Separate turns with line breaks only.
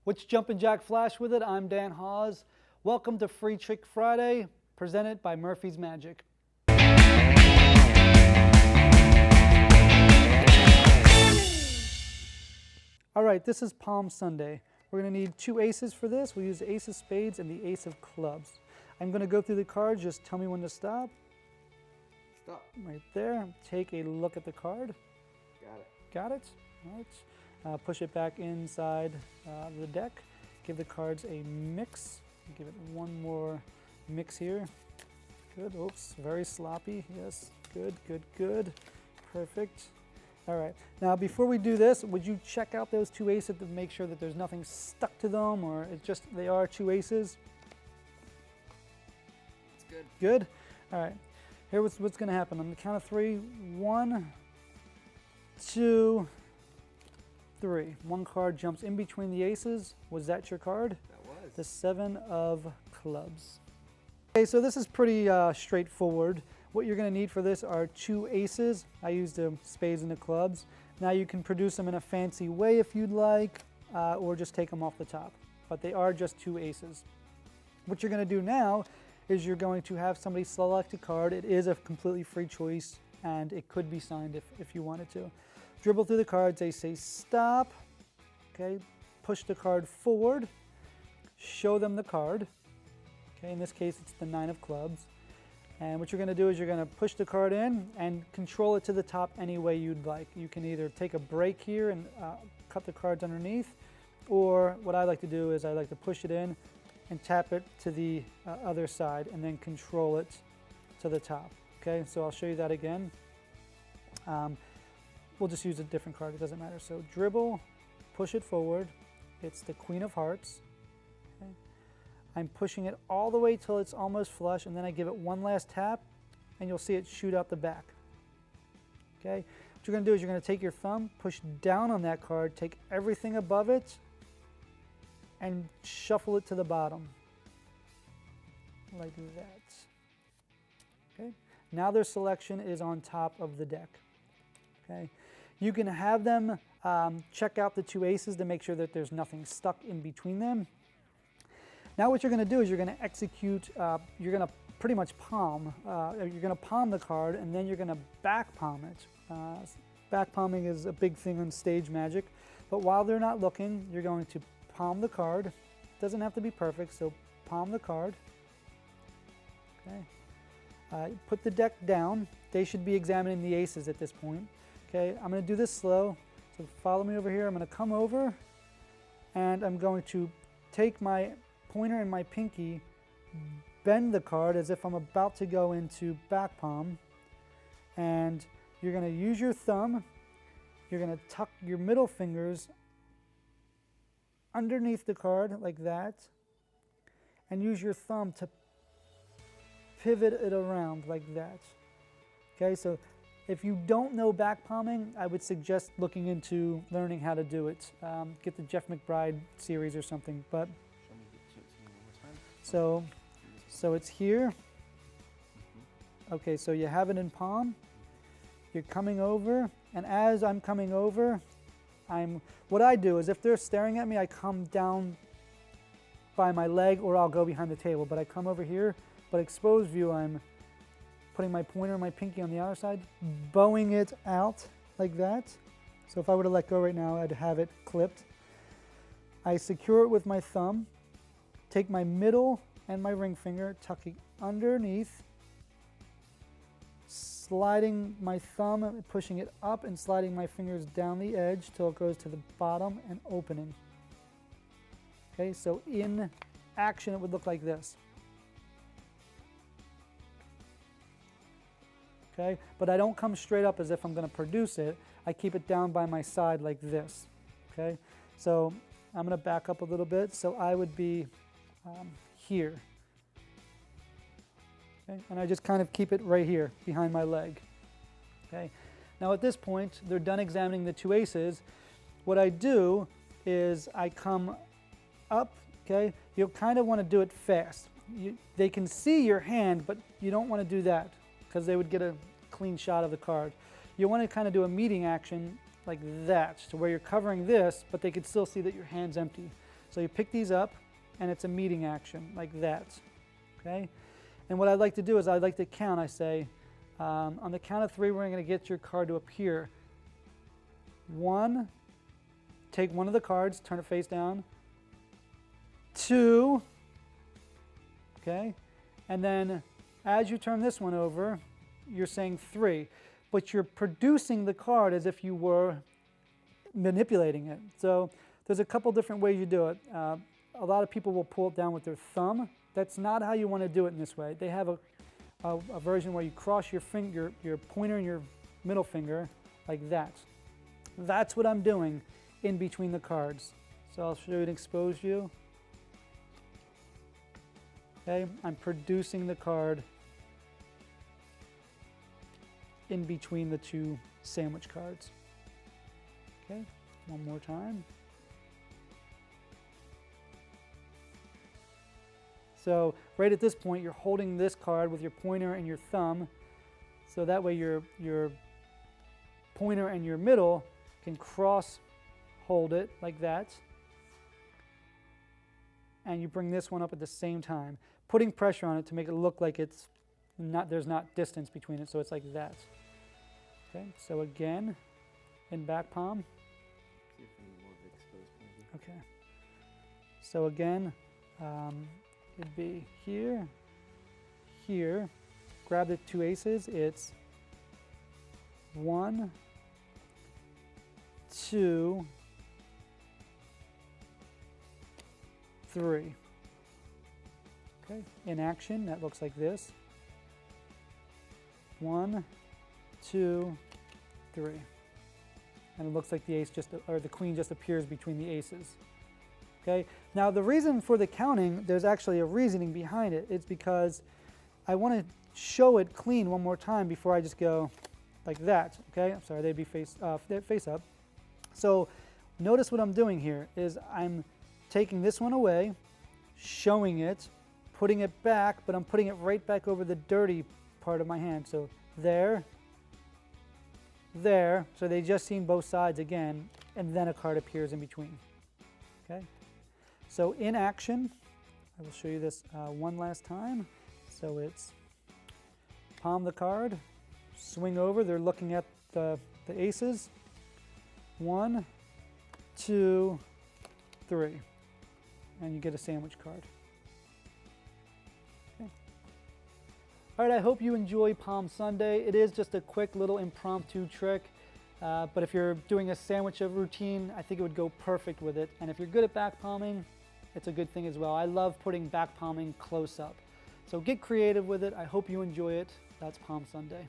Which Jumpin' Jack Flash with it? I'm Dan Hauss. Welcome to Free Trick Friday, presented by Murphy's Magic. All right, this is Palm Sunday. We're going to need two aces for this. We'll use the ace of spades and the ace of clubs. I'm going to go through the cards. Just tell me when to stop.
Stop.
Right there. Take a look at the card.
Got it.
Got it? All right. Push it back inside the deck. Give the cards a mix. Give it one more mix here. Good. Oops. Very sloppy. Yes. Good, good, good. Perfect. All right. Now, before we do this, would you check out those two aces to make sure that there's nothing stuck to them, or it's just they are two aces?
It's good.
Good? All right. Here's what's going to happen. On the count of three. 1, 2, 3. One card jumps in between the aces. Was that your card?
That was.
The 7 of clubs. Okay, so this is pretty straightforward. What you're going to need for this are two aces. I used the spades and the clubs. Now you can produce them in a fancy way if you'd like, or just take them off the top. But they are just two aces. What you're going to do now is you're going to have somebody select a card. It is a completely free choice, and it could be signed if you wanted to. Dribble through the cards. They say stop. Okay, push the card forward. Show them the card. Okay, in this case, it's the 9 of clubs. And what you're going to do is you're going to push the card in and control it to the top any way you'd like. You can either take a break here and cut the cards underneath, or what I like to do is I like to push it in and tap it to the other side and then control it to the top. Okay, so I'll show you that again. We'll just use a different card, it doesn't matter. So dribble, push it forward. It's the Queen of Hearts. Okay. I'm pushing it all the way till it's almost flush, and then I give it one last tap, and you'll see it shoot out the back. Okay. What you're going to do is you're going to take your thumb, push down on that card, take everything above it, and shuffle it to the bottom, like that. Okay. Now their selection is on top of the deck. Okay. You can have them check out the two aces to make sure that there's nothing stuck in between them. Now what you're going to do is you're going to execute, you're going to pretty much palm. You're going to palm the card, and then you're going to back palm it. Back palming is a big thing on stage magic, but while they're not looking, you're going to palm the card. It doesn't have to be perfect, so palm the card. Okay. Put the deck down. They should be examining the aces at this point. Okay, I'm going to do this slow, so follow me over here. I'm going to come over, and I'm going to take my pointer and my pinky, bend the card as if I'm about to go into back palm, and you're going to use your thumb. You're going to tuck your middle fingers underneath the card like that, and use your thumb to pivot it around like that. Okay, so if you don't know back palming, I would suggest looking into learning how to do it. Get the Jeff McBride series or something. But so it's here. Okay, so you have it in palm. You're coming over, and as I'm coming over, what I do is if they're staring at me, I come down by my leg, or I'll go behind the table. But I come over here, but exposed view, I'm putting my pointer and my pinky on the outer side, bowing it out like that. So if I were to let go right now, I'd have it clipped. I secure it with my thumb, take my middle and my ring finger, tucking underneath, sliding my thumb, pushing it up and sliding my fingers down the edge till it goes to the bottom and opening. Okay, so in action it would look like this. Okay, but I don't come straight up as if I'm going to produce it. I keep it down by my side like this. Okay, so I'm going to back up a little bit. So I would be here. Okay, and I just kind of keep it right here behind my leg. Okay, now at this point, they're done examining the two aces. What I do is I come up. Okay, you'll kind of want to do it fast. They can see your hand, but you don't want to do that, because they would get a clean shot of the card. You want to kind of do a meeting action like that, to where you're covering this, but they could still see that your hand's empty. So you pick these up, and it's a meeting action, like that, okay? And what I'd like to do is I'd like to count. I say, on the count of 3, we're going to get your card to appear. 1, take one of the cards, turn it face down. 2, okay? And then as you turn this one over, you're saying 3. But you're producing the card as if you were manipulating it. So there's a couple different ways you do it. A lot of people will pull it down with their thumb. That's not how you want to do it in this way. They have a version where you cross your finger, your pointer and your middle finger like that. That's what I'm doing in between the cards. So I'll show you an exposed view. Okay, I'm producing the card in between the 2 sandwich cards. Okay, one more time. So right at this point, you're holding this card with your pointer and your thumb, so that way your pointer and your middle can cross hold it like that. And you bring this one up at the same time, putting pressure on it to make it look like it's not, there's not distance between it, so it's like that. Okay, so again, in back palm. Okay. So again, it'd be here, here. Grab the 2 aces. It's 1, 2, 3. Okay, in action, that looks like this. 1, 2, 3. And it looks like the ace or the queen just appears between the aces. Okay, now the reason for the counting, there's actually a reasoning behind it. It's because I want to show it clean one more time before I just go like that. Okay, I'm sorry, they'd be face up. So notice what I'm doing here is I'm taking this one away, showing it, putting it back, but I'm putting it right back over the dirty part of my hand. So there, there, so they just seen both sides again, and then a card appears in between. Okay, so in action, I will show you this one last time. So it's palm the card, swing over, they're looking at the aces. 1, 2, 3, and you get a sandwich card. Okay. All right, I hope you enjoy Palm Sunday. It is just a quick little impromptu trick, but if you're doing a sandwich of routine, I think it would go perfect with it. And if you're good at back palming, it's a good thing as well. I love putting back palming close up. So get creative with it. I hope you enjoy it. That's Palm Sunday.